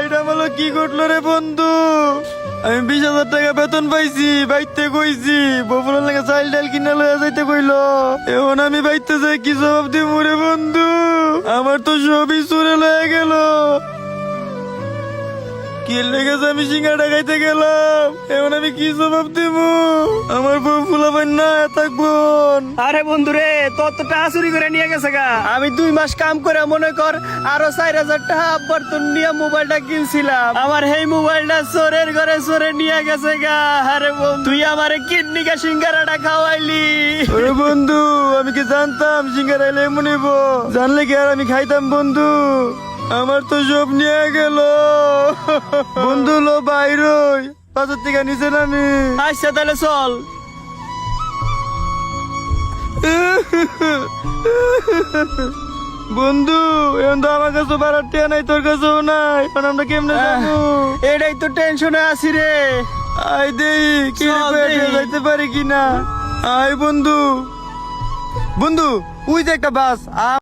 এটা বলো কি ঘটলো রে বন্ধু? আমি 20,000 টাকা বেতন পাইছি, বাইতে কইছি বপুলের লাগে চাইল ডাল কিনা লয়ে যাইতে কইলো। এখন আমি বাইতে যাই কি জবাব দিব রে বন্ধু? আমার তো সবই চুরে লয়ে গেল। কি লেগেছে আমি সিঙ্গাড়া খাইতে গেলাম, এখন আমি কি জবাব দিব? আমার বউ ফুলাবেন না থাকবো। আরে বন্ধু রে, তোর তো টাকা চুরি করে নিয়ে গেছে গা। আমি 2 মাস কাম করে মনে কর আরো 4,000 টাকা বর্তন নিয়ে মোবাইলটা কিনছিলাম। আমার এই মোবাইলটা চোরের ঘরে চোরে নিয়ে গেছে গা। আরে বন্ধু, তুই আমারে কিডনি কা সিঙ্গারাটা খাওয়াইলি। ওরে বন্ধু, আমি কি জানতাম সিঙ্গারা এলে এমন হইব? জানলে কি আর আমি খাইতাম বন্ধু? আমার তো সব নিয়ে গেল বন্ধু। লো বাইর 5,000 টাকা নিচে নামি। আচ্ছা তাহলে চল। বন্ধু, এখন তো আমার কাছে বাড়ার টিয়া নাই, তোর কাছেও নাই, এখন আমরা কেমনে যাবো? এটাই তো টেনশনে আছি রে। আয় দেই কি চল দেই। যাইতে পারি কিনা। আয় বন্ধু, বন্ধু ওই যে একটা বাস।